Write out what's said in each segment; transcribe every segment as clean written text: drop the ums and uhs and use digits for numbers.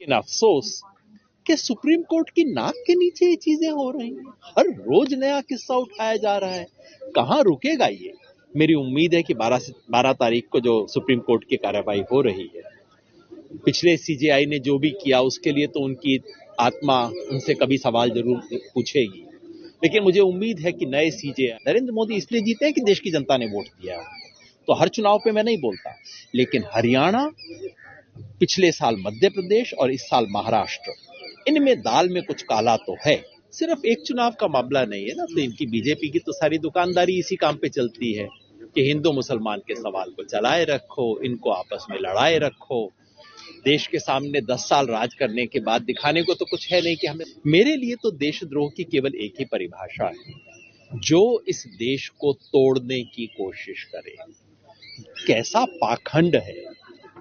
लेकिन अफसोस कि सुप्रीम कोर्ट की नाक के नीचे ये चीजें हो रही हैं। हर रोज नया किस्सा उठाया जा रहा है। कहाँ रुकेगा ये? मेरी उम्मीद है कि 12 तारीख को जो सुप्रीम कोर्ट की कार्रवाई हो रही है, पिछले सीजेआई ने जो भी किया उसके लिए तो उनकी आत्मा उनसे कभी सवाल जरूर पूछेगी, लेकिन मुझे उम्मीद है कि नए सीजेआई नरेंद्र मोदी इसलिए जीते हैं कि देश की जनता ने वोट दिया है। तो हर चुनाव पे मैं नहीं बोलता, लेकिन हरियाणा, पिछले साल मध्य प्रदेश और इस साल महाराष्ट्र, इनमें दाल में कुछ काला तो है। सिर्फ एक चुनाव का मामला नहीं है ना, तो इनकी बीजेपी की तो सारी दुकानदारी इसी काम पे चलती है कि हिंदू मुसलमान के सवाल को चलाए रखो, इनको आपस में लड़ाए रखो। देश के सामने 10 साल राज करने के बाद दिखाने को तो कुछ है नहीं कि हमें। मेरे लिए तो देशद्रोह की केवल एक ही परिभाषा है, जो इस देश को तोड़ने की कोशिश करे। कैसा पाखंड है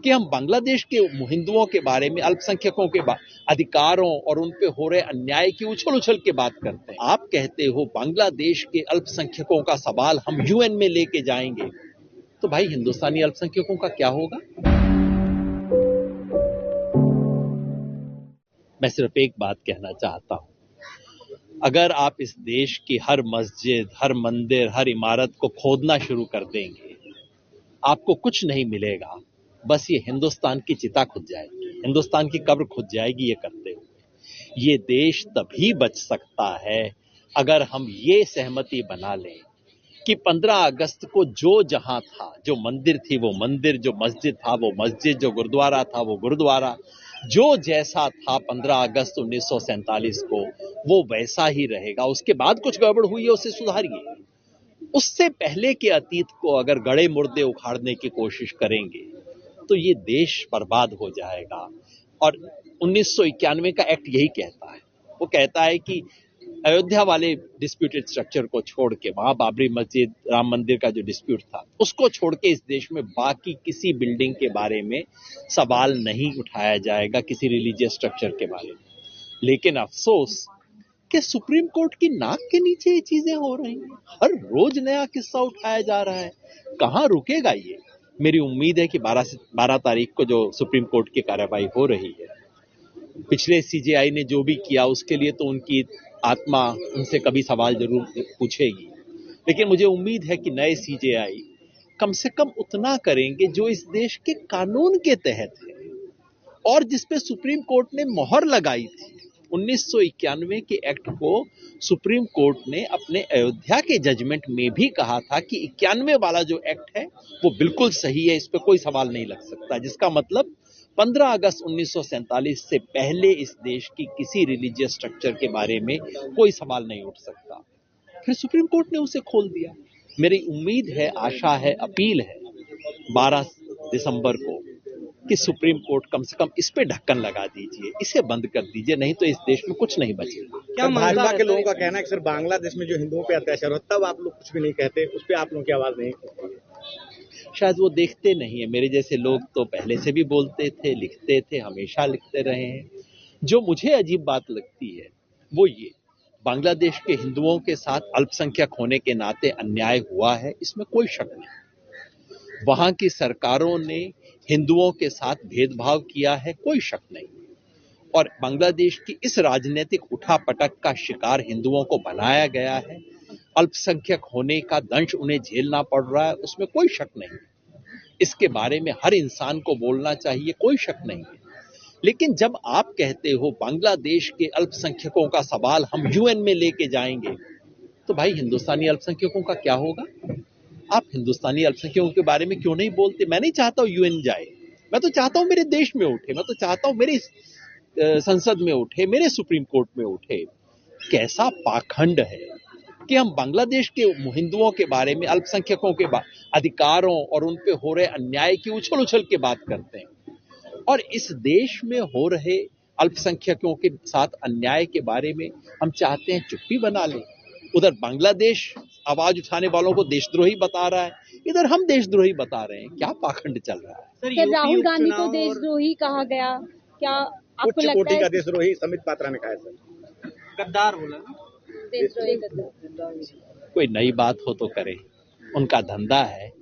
कि हम बांग्लादेश के हिंदुओं के बारे में, अल्पसंख्यकों के अधिकारों और उन पे हो रहे अन्याय की उछल उछल के बात करते हैं। आप कहते हो बांग्लादेश के अल्पसंख्यकों का सवाल हम यूएन में लेके जाएंगे, तो भाई हिंदुस्तानी अल्पसंख्यकों का क्या होगा? मैं सिर्फ एक बात कहना चाहता हूं, अगर आप इस देश की हर मस्जिद, हर मंदिर, हर इमारत को खोदना शुरू कर देंगे, आपको कुछ नहीं मिलेगा, बस ये हिंदुस्तान की चिता खुद जाएगी, हिंदुस्तान की कब्र खुद जाएगी। ये करते हुए ये देश तभी बच सकता है अगर हम ये सहमति बना लें कि 15 अगस्त को जो जहां था, जो मंदिर थी वो मंदिर, जो मस्जिद था वो मस्जिद, जो गुरुद्वारा था वो गुरुद्वारा, जो जैसा था 15 अगस्त 1947 को वो वैसा ही रहेगा। उसके बाद कुछ गड़बड़ हुई है उसे सुधारिए। उससे पहले के अतीत को अगर गड़े मुर्दे उखाड़ने की कोशिश करेंगे तो ये देश बर्बाद हो जाएगा। और 1991 का एक्ट यही कहता है। वो कहता है कि अयोध्या वाले डिस्प्यूटेड स्ट्रक्चर को छोड़ के, वहां बाबरी मस्जिद, राम मंदिर का जो डिस्प्यूट था, उसको छोड़ के इस देश में बाकी किसी बिल्डिंग के बारे में सवाल नहीं उठाया जाएगा, किसी रिलीजियस स्ट्रक्चर के बारे में। लेकिन अफसोस कि सुप्रीम कोर्ट की नाक के नीचे ये चीजें हो रही हैं। हर रोज नया किस्सा उठाया जा रहा है। कहाँ रुकेगा ये? मेरी उम्मीद है कि 12 तारीख को जो सुप्रीम कोर्ट की कार्रवाई हो रही है, पिछले सीजेआई ने जो भी किया उसके लिए तो उनकी आत्मा उनसे कभी सवाल जरूर पूछेगी, लेकिन मुझे उम्मीद है कि नए सीजेआई कम से कम उतना करेंगे जो इस देश के कानून के तहत है और जिसपे सुप्रीम कोर्ट ने मोहर लगाई थी। 1991 के एक्ट को सुप्रीम कोर्ट ने अपने अयोध्या के जजमेंट में भी कहा था कि 91 वाला जो एक्ट है वो बिल्कुल सही है, इस पे कोई सवाल नहीं लग सकता, जिसका मतलब 15 अगस्त 1947 से पहले इस देश की किसी रिलीजियस स्ट्रक्चर के बारे में कोई सवाल नहीं उठ सकता। फिर सुप्रीम कोर्ट ने उसे खोल दिया। मेरी उम्मीद है, आशा है, अपील है 12 दिसंबर को कि सुप्रीम कोर्ट कम से कम इस पे ढक्कन लगा दीजिए, इसे बंद कर दीजिए, नहीं तो इस देश में कुछ नहीं बचेगा। क्या भाजपा के लोगों का कहना है कि सिर्फ बांग्लादेश में जो हिंदुओं पे अत्याचार होता है तब आप लोग कुछ भी नहीं कहते, उस पर आप लोगों की आवाज नहीं? शायद वो देखते नहीं है। मेरे जैसे लोग तो पहले से भी बोलते थे, लिखते थे, हमेशा लिखते रहे हैं। जो मुझे अजीब बात लगती है वो ये, बांग्लादेश के हिंदुओं के साथ अल्पसंख्यक होने के नाते अन्याय हुआ है, इसमें कोई शक नहीं। वहां की सरकारों ने हिंदुओं के साथ भेदभाव किया है, कोई शक नहीं। और बांग्लादेश की इस राजनीतिक उठापटक का शिकार हिंदुओं को बनाया गया है, अल्पसंख्यक होने का दंश उन्हें झेलना पड़ रहा है, उसमें कोई शक नहीं। इसके बारे में हर इंसान को बोलना चाहिए, कोई शक नहीं है। लेकिन जब आप कहते हो बांग्लादेश के अल्पसंख्यकों का सवाल हम यूएन में लेके जाएंगे, तो भाई हिंदुस्तानी अल्पसंख्यकों का क्या होगा? आप हिंदुस्तानी अल्पसंख्यकों के बारे में क्यों नहीं बोलते? मैं नहीं चाहता हूं यूएन जाए, मैं तो चाहता हूं मेरे देश में उठे, मैं तो चाहता हूं मेरे संसद में उठे, मेरे सुप्रीम कोर्ट में उठे। कैसा पाखंड है कि हम बांग्लादेश के हिंदुओं के बारे में, अल्पसंख्यकों के अधिकारों और उन पे हो रहे अन्याय की उछल उछल के बात करते हैं, और इस देश में हो रहे अल्पसंख्यकों के साथ अन्याय के बारे में हम चाहते हैं चुप्पी बना लें। उधर बांग्लादेश आवाज उठाने वालों को देशद्रोही बता रहा है, इधर हम देशद्रोही बता रहे हैं। क्या पाखंड चल रहा है? सर, राहुल गांधी को देशद्रोही कहा गया, क्या आपको लगता है? उच्च कोटि का देशद्रोही समित पात्रा ने कहा है सर, गद्दार बोला ना, देशद्रोही गद्दार। कोई नई बात हो तो करे, उनका धंधा है,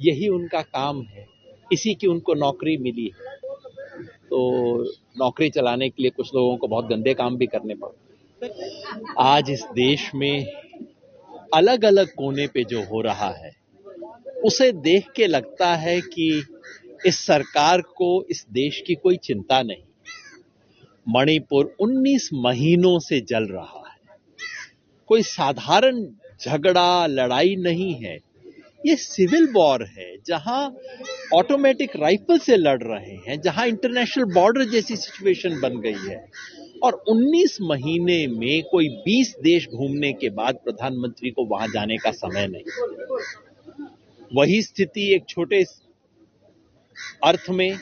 यही उनका काम है, इसी की उनको नौकरी मिली है। तो तो नौकरी चलाने के लिए कुछ लोगों को बहुत गंदे काम भी करने पड़ते हैं। आज इस देश में अलग अलग कोने पे जो हो रहा है उसे देख के लगता है कि इस सरकार को इस देश की कोई चिंता नहीं। मणिपुर 19 महीनों से जल रहा है, कोई साधारण झगड़ा लड़ाई नहीं है, ये सिविल वॉर है जहां ऑटोमेटिक राइफल से लड़ रहे हैं, जहां इंटरनेशनल बॉर्डर जैसी सिचुएशन बन गई है। और 19 महीने में कोई 20 देश घूमने के बाद प्रधानमंत्री को वहां जाने का समय नहीं। वही स्थिति एक छोटे अर्थ में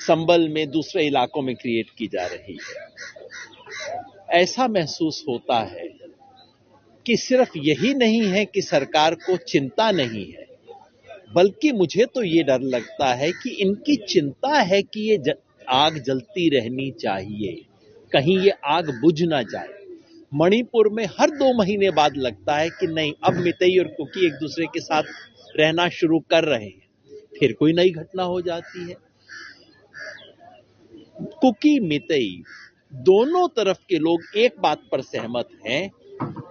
संबल में दूसरे इलाकों में क्रिएट की जा रही है। ऐसा महसूस होता है कि सिर्फ यही नहीं है कि सरकार को चिंता नहीं है, बल्कि मुझे तो ये डर लगता है कि इनकी चिंता है कि ये आग जलती रहनी चाहिए, कहीं ये आग बुझ ना जाए। मणिपुर में हर 2 महीने बाद लगता है कि नहीं, अब मितई और कुकी एक दूसरे के साथ रहना शुरू कर रहे हैं, फिर कोई नई घटना हो जाती है। कुकी मितई दोनों तरफ के लोग एक बात पर सहमत हैं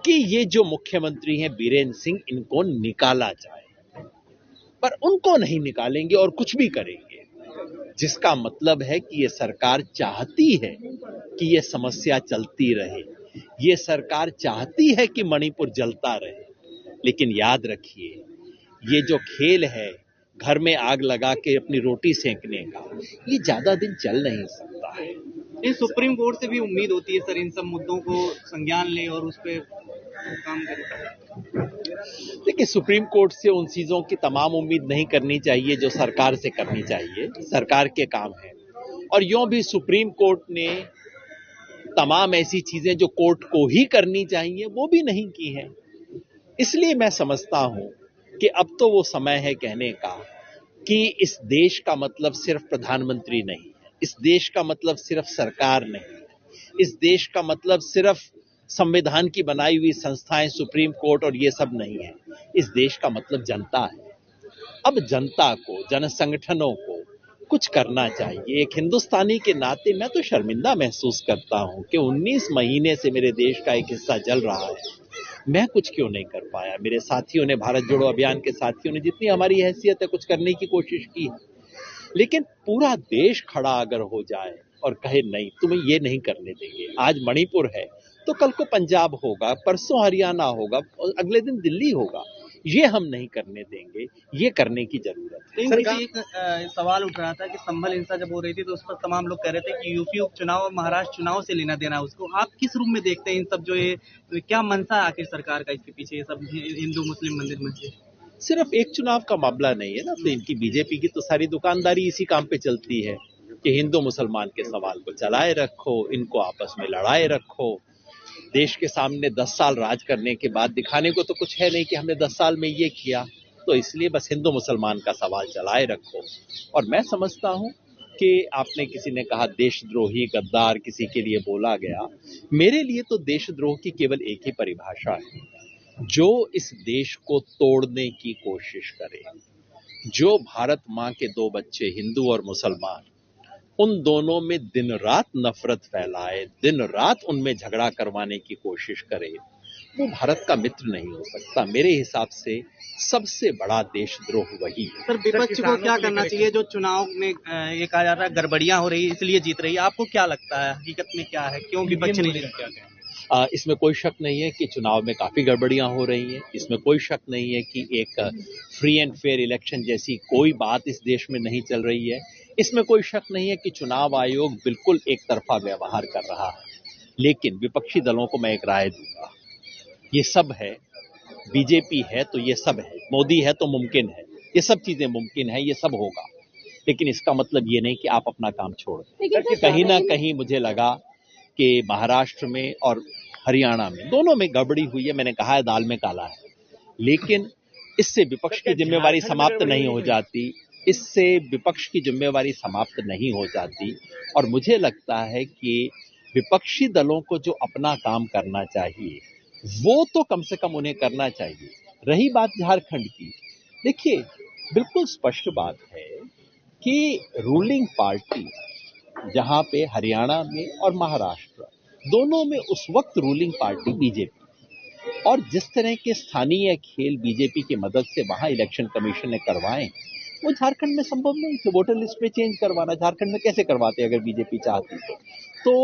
कि ये जो मुख्यमंत्री हैं बीरेन्द्र सिंह, इनको निकाला जाए, पर उनको नहीं निकालेंगे और कुछ भी करेंगे, जिसका मतलब है कि ये सरकार चाहती है कि ये समस्या चलती रहे, ये सरकार चाहती है कि मणिपुर जलता रहे। लेकिन याद रखिए, ये जो खेल है घर में आग लगा के अपनी रोटी सेंकने का, ये ज्यादा दिन चल नहीं सकता है। ये सुप्रीम कोर्ट से भी उम्मीद होती है सर, इन सब मुद्दों को संज्ञान ले और उस पर काम करे। देखिए, सुप्रीम कोर्ट से उन चीजों की तमाम उम्मीद नहीं करनी चाहिए जो सरकार से करनी चाहिए, सरकार के काम है। और यूं भी सुप्रीम कोर्ट ने तमाम ऐसी चीजें जो कोर्ट को ही करनी चाहिए वो भी नहीं की हैं। इसलिए मैं समझता हूं कि अब तो वो समय है कहने का कि इस देश का मतलब सिर्फ प्रधानमंत्री नहीं है, इस देश का मतलब सिर्फ सरकार नहीं है, इस देश का मतलब सिर्फ संविधान की बनाई हुई संस्थाएं, सुप्रीम कोर्ट और ये सब नहीं है। इस देश का मतलब जनता है। अब जनता को, जन संगठनों को कुछ करना चाहिए। एक हिंदुस्तानी के नाते मैं तो शर्मिंदा महसूस करता हूं कि 19 महीने से मेरे देश का एक हिस्सा जल रहा है, मैं कुछ क्यों नहीं कर पाया। मेरे साथियों ने, भारत जोड़ो अभियान के साथियों ने जितनी हमारी हैसियत है कुछ करने की कोशिश की है, लेकिन पूरा देश खड़ा अगर हो जाए और कहे नहीं, तुम्हें ये नहीं करने देंगे। आज मणिपुर है तो कल को पंजाब होगा, परसों हरियाणा होगा, अगले दिन दिल्ली होगा, ये हम नहीं करने देंगे, ये करने की जरूरत है। सर, एक सवाल उठ रहा था कि संभल हिंसा जब हो रही थी तो उस पर तमाम लोग कह रहे थे कि यूपी उपचुनाव और महाराष्ट्र चुनाव से लेना देना उसको, आप किस रूप में देखते हैं इन सब, जो ये क्या मंशा आखिर सरकार का इसके पीछे, ये सब हिंदू मुस्लिम मंदिर मस्जिद? सिर्फ एक चुनाव का मामला नहीं है ना, तो इनकी बीजेपी की तो सारी दुकानदारी इसी काम पे चलती है कि हिंदू मुसलमान के सवाल को चलाए रखो, इनको आपस में लड़ाए रखो। देश के सामने 10 साल राज करने के बाद दिखाने को तो कुछ है नहीं कि हमने 10 साल में ये किया, तो इसलिए बस हिंदू मुसलमान का सवाल चलाए रखो। और मैं समझता हूं कि आपने, किसी ने कहा देशद्रोही गद्दार किसी के लिए बोला गया, मेरे लिए तो देशद्रोह की केवल एक ही परिभाषा है, जो इस देश को तोड़ने की कोशिश करे, जो भारत माँ के 2 बच्चे हिंदू और मुसलमान, उन दोनों में दिन रात नफरत फैलाए, दिन रात उनमें झगड़ा करवाने की कोशिश करे, वो भारत का मित्र नहीं हो सकता। मेरे हिसाब से सबसे बड़ा देशद्रोह वही है। सर, विपक्ष को क्या करना चाहिए? जो चुनाव में ये कहा जाता है गड़बड़ियां हो रही है इसलिए जीत रही है, आपको क्या लगता है हकीकत में क्या है, क्यों विपक्ष नहीं जीत? इसमें कोई शक नहीं है कि चुनाव में काफी गड़बड़ियां हो रही हैं। इसमें कोई शक नहीं है कि एक फ्री एंड फेयर इलेक्शन जैसी कोई बात इस देश में नहीं चल रही है। इसमें कोई शक नहीं है कि चुनाव आयोग बिल्कुल एक तरफा व्यवहार कर रहा है। लेकिन विपक्षी दलों को मैं एक राय दूंगा, ये सब है, बीजेपी है तो ये सब है, मोदी है तो मुमकिन है, ये सब चीजें मुमकिन है, ये सब होगा, लेकिन इसका मतलब ये नहीं कि आप अपना काम छोड़ दें। कहीं ना कहीं मुझे लगा कि महाराष्ट्र में और हरियाणा में दोनों में गड़बड़ी हुई है। मैंने कहा है दाल में काला है, लेकिन इससे विपक्ष की जिम्मेवारी समाप्त नहीं हो जाती, इससे विपक्ष की जिम्मेवारी समाप्त नहीं हो जाती। और मुझे लगता है कि विपक्षी दलों को जो अपना काम करना चाहिए वो तो कम से कम उन्हें करना चाहिए। रही बात झारखंड की, देखिए बिल्कुल स्पष्ट बात है कि रूलिंग पार्टी जहां पे हरियाणा में और महाराष्ट्र दोनों में उस वक्त रूलिंग पार्टी बीजेपी, और जिस तरह के स्थानीय खेल बीजेपी की मदद से वहां इलेक्शन कमीशन ने करवाए, वो झारखंड में संभव नहीं थे। वोटर लिस्ट में चेंज करवाना झारखंड में कैसे करवाते अगर बीजेपी चाहती तो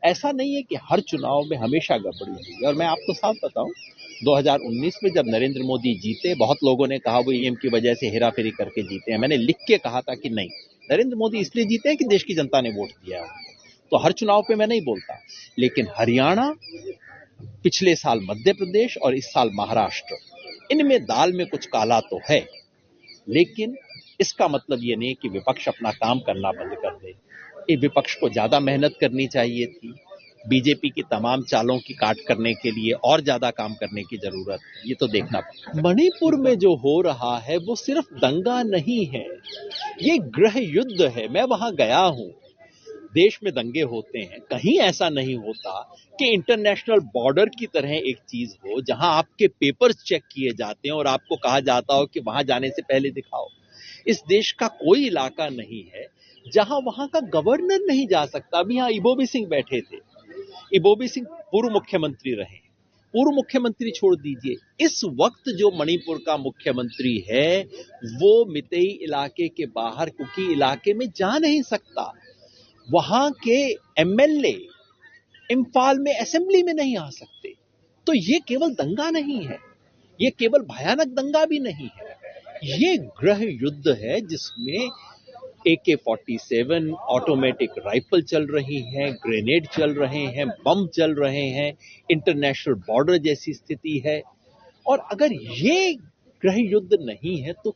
ऐसा नहीं है कि हर चुनाव में हमेशा गड़बड़ी हुई। और मैं आपको साफ बताऊं, 2019 में जब नरेंद्र मोदी जीते, बहुत लोगों ने कहा वो ईवीएम की वजह से हेराफेरी करके जीते हैं। मैंने लिख के कहा था कि नहीं, नरेंद्र मोदी इसलिए जीते हैं कि देश की जनता ने वोट दिया है। तो हर चुनाव पे मैं नहीं बोलता, लेकिन हरियाणा, पिछले साल मध्य प्रदेश और इस साल महाराष्ट्र, इनमें दाल में कुछ काला तो है, लेकिन इसका मतलब ये नहीं कि विपक्ष अपना काम करना बंद कर दे। ये विपक्ष को ज्यादा मेहनत करनी चाहिए थी। बीजेपी की तमाम चालों की काट करने के लिए और ज्यादा काम करने की जरूरत है, ये तो देखना पड़ेगा। मणिपुर में जो हो रहा है वो सिर्फ दंगा नहीं है, ये गृह युद्ध है। मैं वहां गया हूं, देश में दंगे होते हैं, कहीं ऐसा नहीं होता कि इंटरनेशनल बॉर्डर की तरह एक चीज हो जहां आपके पेपर्स चेक किए जाते हैं और आपको कहा जाता हो कि वहां जाने से पहले दिखाओ। इस देश का कोई इलाका नहीं है जहां वहां का गवर्नर नहीं जा सकता। अभी यहां इबोबी सिंह बैठे थे, इबोबी सिंह पूर्व मुख्यमंत्री रहे, पूर्व मुख्यमंत्री छोड़ दीजिए, इस वक्त जो मणिपुर का मुख्यमंत्री है वो मितेई इलाके के बाहर कुकी इलाके में जा नहीं सकता। वहां के एमएलए इम्फाल में असेंबली में नहीं आ सकते। तो ये केवल दंगा नहीं है, ये केवल भयानक दंगा भी नहीं है, ये गृह युद्ध है जिसमें AK-47 ऑटोमेटिक राइफल चल रही हैं, ग्रेनेड चल रहे हैं, बम चल रहे हैं, इंटरनेशनल बॉर्डर जैसी स्थिति है। और अगर ये गृह युद्ध नहीं है तो